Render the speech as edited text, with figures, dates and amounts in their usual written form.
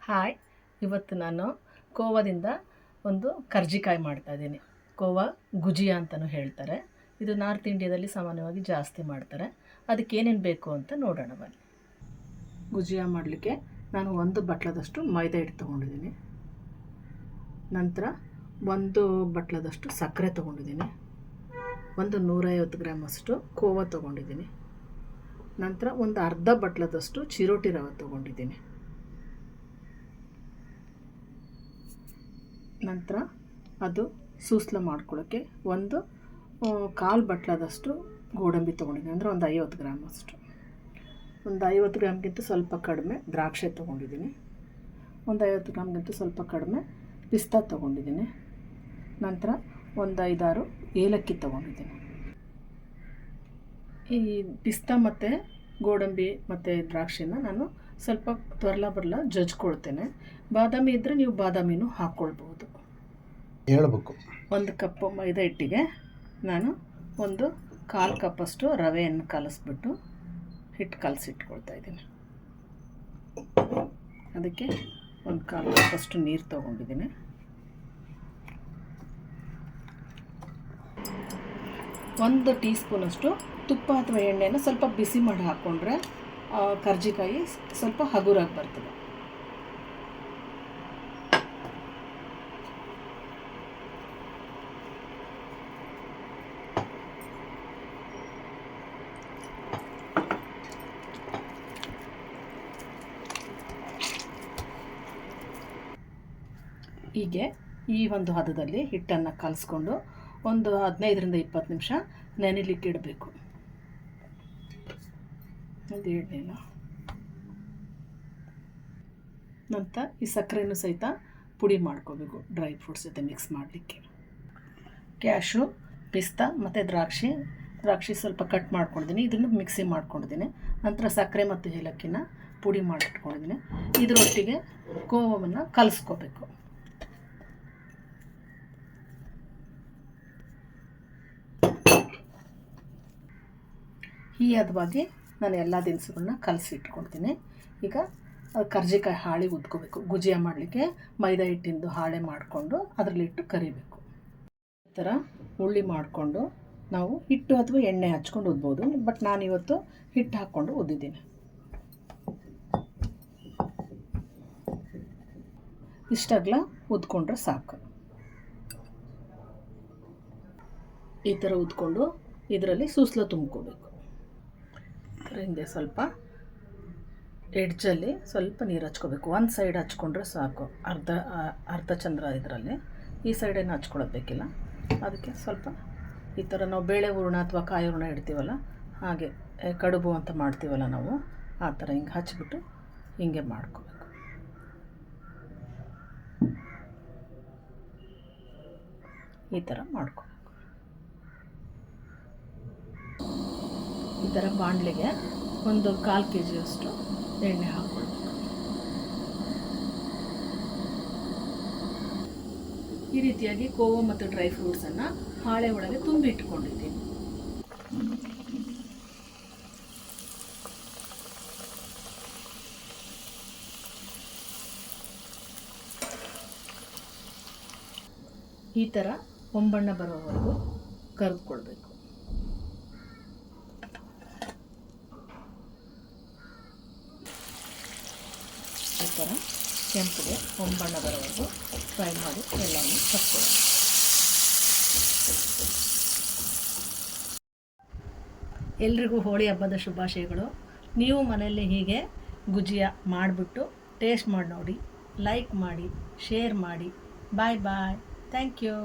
Hi, ಇವತ್ತು ನಾನು ಕೋವಾದಿಂದ ಒಂದು ಕರ್ಜಿಕಾಯಿ ಮಾಡ್ತಾಯಿದ್ದೀನಿ. ಕೋವಾ ಗುಜಿಯಾ ಅಂತಲೂ ಹೇಳ್ತಾರೆ. ಇದು ನಾರ್ತ್ ಇಂಡಿಯಾದಲ್ಲಿ ಸಾಮಾನ್ಯವಾಗಿ ಜಾಸ್ತಿ ಮಾಡ್ತಾರೆ. ಅದಕ್ಕೆ ಏನೇನು ಬೇಕು ಅಂತ ನೋಡೋಣ ಬನ್ನಿ. ಗುಜಿಯಾ ಮಾಡಲಿಕ್ಕೆ ನಾನು 1 ಬಟ್ಲದಷ್ಟು ಮೈದಾ ಹಿಟ್ಟು ತೊಗೊಂಡಿದ್ದೀನಿ. ನಂತರ 1 ಬಟ್ಲದಷ್ಟು ಸಕ್ಕರೆ ತೊಗೊಂಡಿದ್ದೀನಿ. 150 ಗ್ರಾಮಷ್ಟು ಕೋವಾ ತೊಗೊಂಡಿದ್ದೀನಿ. ನಂತರ ಒಂದು ಅರ್ಧ ಬಟ್ಲದಷ್ಟು ಚಿರೋಟಿ ರವೆ ತೊಗೊಂಡಿದ್ದೀನಿ. ನಂತರ ಅದು ಸೂಸ್ಲ ಮಾಡ್ಕೊಳ್ಳೋಕ್ಕೆ 1/4 ಬಟ್ಲದಷ್ಟು ಗೋಡಂಬಿ ತೊಗೊಂಡಿದ್ದೀನಿ. ಅಂದರೆ ಒಂದು 50 ಗ್ರಾಮಷ್ಟು. ಒಂದು 50 ಗ್ರಾಮ್ಗಿಂತ ಸ್ವಲ್ಪ ಕಡಿಮೆ ದ್ರಾಕ್ಷಿ ತೊಗೊಂಡಿದ್ದೀನಿ. ಒಂದು 50 ಗ್ರಾಮ್ಗಿಂತ ಸ್ವಲ್ಪ ಕಡಿಮೆ ಪಿಸ್ತಾ ತೊಗೊಂಡಿದ್ದೀನಿ. ನಂತರ ಒಂದು 5-6 ಏಲಕ್ಕಿ ತೊಗೊಂಡಿದ್ದೀನಿ. ಈ ಪಿಸ್ತಾ ಮತ್ತು ಗೋಡಂಬಿ ಮತ್ತು ದ್ರಾಕ್ಷಿನ ನಾನು ಸ್ವಲ್ಪ ಬರಲ ಜಜ್ಕೊಳ್ತೇನೆ. ಬಾದಾಮಿ ಇದ್ದರೆ ನೀವು ಬಾದಾಮಿನೂ ಹಾಕ್ಕೊಳ್ಬೋದು. ಹೇಳಬೇಕು. 1 ಕಪ್ ಮೈದಾ ಹಿಟ್ಟಿಗೆ ನಾನು 1/4 ಕಪ್ಪಷ್ಟು ರವೆಯನ್ನು ಕಲಸಿಬಿಟ್ಟು ಹಿಟ್ಟು ಕಲಸಿಟ್ಕೊಳ್ತಾ ಇದ್ದೀನಿ. ಅದಕ್ಕೆ 1/4 ಕಪ್ಪಷ್ಟು ನೀರು ತೊಗೊಂಡಿದ್ದೀನಿ. ಒಂದು ಟೀ ಸ್ಪೂನಷ್ಟು ತುಪ್ಪ ಅಥವಾ ಎಣ್ಣೆನ ಸ್ವಲ್ಪ ಬಿಸಿ ಮಾಡಿ ಹಾಕ್ಕೊಂಡ್ರೆ ಕರ್ಜಿಕಾಯಿ ಸ್ವಲ್ಪ ಹಗುರಾಗಿ ಬರ್ತದೆ. ಹೀಗೆ ಈ ಒಂದು ಹದದಲ್ಲಿ ಹಿಟ್ಟನ್ನು ಕಲಿಸ್ಕೊಂಡು ಒಂದು 15-20 ನಿಮಿಷ ನೆನೆಲಿಕ್ಕೆ ಇಡಬೇಕು. ಅದು ಇಡಲಿಲ್ಲ. ನಂತರ ಈ ಸಕ್ಕರೆನೂ ಸಹಿತ ಪುಡಿ ಮಾಡ್ಕೋಬೇಕು ಡ್ರೈ ಫ್ರೂಟ್ಸ್ ಜೊತೆ ಮಿಕ್ಸ್ ಮಾಡಲಿಕ್ಕೆ. ಕ್ಯಾಶು, ಪಿಸ್ತಾ ಮತ್ತು ದ್ರಾಕ್ಷಿ ಸ್ವಲ್ಪ ಕಟ್ ಮಾಡ್ಕೊಂಡಿದ್ದೀನಿ. ಇದನ್ನು ಮಿಕ್ಸಿ ಮಾಡ್ಕೊಂಡಿದ್ದೀನಿ. ನಂತರ ಸಕ್ಕರೆ ಮತ್ತು ಏಲಕ್ಕಿನ ಪುಡಿ ಮಾಡಿಟ್ಕೊಂಡಿದ್ದೀನಿ. ಇದರೊಟ್ಟಿಗೆ ಕೋವವನ್ನು ಕಲಿಸ್ಕೋಬೇಕು. ಈ ಹದವಾಗಿ ನಾನು ಎಲ್ಲ ದಿನಸುಗಳನ್ನ ಕಲಸಿ ಇಟ್ಕೊಳ್ತೀನಿ. ಈಗ ಕರ್ಜಿಕಾಯಿ ಹಾಳೆ ಉದ್ಕೋಬೇಕು. ಗುಜಿಯಾ ಮಾಡಲಿಕ್ಕೆ ಮೈದಾ ಹಿಟ್ಟಿಂದು ಹಾಳೆ ಮಾಡಿಕೊಂಡು ಅದರಲ್ಲಿಟ್ಟು ಕರಿಬೇಕು. ಈ ಥರ ಉಳ್ಳಿ ಮಾಡಿಕೊಂಡು ನಾವು ಹಿಟ್ಟು ಅಥವಾ ಎಣ್ಣೆ ಹಚ್ಕೊಂಡು ಉದ್ಬೋದು. ಬಟ್ ನಾನಿವತ್ತು ಹಿಟ್ಟು ಹಾಕ್ಕೊಂಡು ಉದ್ದಿದ್ದೀನಿ. ಇಷ್ಟಾಗಲ ಉದ್ಕೊಂಡ್ರೆ ಸಾಕು. ಈ ಥರ ಉದ್ಕೊಂಡು ಇದರಲ್ಲಿ ಸೂಸ್ಲ ತುಂಬ್ಕೋಬೇಕು. ಹಿಂದೆ ಸ್ವಲ್ಪ ಎಡ್ಜಲ್ಲಿ ಸ್ವಲ್ಪ ನೀರು ಹಚ್ಕೋಬೇಕು. ಒಂದು ಸೈಡ್ ಹಚ್ಕೊಂಡ್ರೆ ಸಾಕು. ಅರ್ಧ ಚಂದ್ರ ಇದರಲ್ಲಿ ಈ ಸೈಡೇನು ಹಚ್ಕೊಳ್ಳೋದು ಬೇಕಿಲ್ಲ. ಅದಕ್ಕೆ ಸ್ವಲ್ಪ ಈ ಥರ ನಾವು ಬೇಳೆ ಹೂರಣ ಅಥವಾ ಕಾಯಿ ಹೂರಣ ಇಡ್ತೀವಲ್ಲ, ಹಾಗೆ ಕಡುಬು ಅಂತ ಮಾಡ್ತೀವಲ್ಲ ನಾವು, ಆ ಥರ ಹಿಂಗೆ ಹಚ್ಬಿಟ್ಟು ಹಿಂಗೆ ಮಾಡ್ಕೋಬೇಕು. ಈ ಥರ ಮಾಡ್ಕೋಬೇಕು. ಈ ಥರ ಬಾಣಲೆಗೆ 1/4 kg ಎಣ್ಣೆ ಹಾಕ್ಕೊಳ್ಬೇಕು. ಈ ರೀತಿಯಾಗಿ ಕೋವಾ ಮತ್ತು ಡ್ರೈ ಫ್ರೂಟ್ಸನ್ನು ಹಾಳೆ ಒಳಗೆ ತುಂಬಿ ಇಟ್ಕೊಂಡಿದ್ದೀನಿ. ಈ ಥರ ಹೊಂಬಣ್ಣ ಬರೋವರೆಗೂ ಕರೆದುಕೊಳ್ಬೇಕು. ಈ ಥರ ಕೆಂಪಿಗೆ ಹೊಂಬಣ್ಣ ಬರೋವರೆಗೂ ಫ್ರೈ ಮಾಡಿ ಎಲ್ಲವನ್ನು ತಕ್ಕೊಳ್ಳಿ. ಎಲ್ರಿಗೂ ಹೋಳಿ ಹಬ್ಬದ ಶುಭಾಶಯಗಳು. ನೀವು ಮನೆಯಲ್ಲಿ ಹೀಗೆ ಗುಜಿಯಾ ಮಾಡಿಬಿಟ್ಟು ಟೇಸ್ಟ್ ಮಾಡಿ ನೋಡಿ, ಲೈಕ್ ಮಾಡಿ, ಶೇರ್ ಮಾಡಿ. Bye bye. Thank you.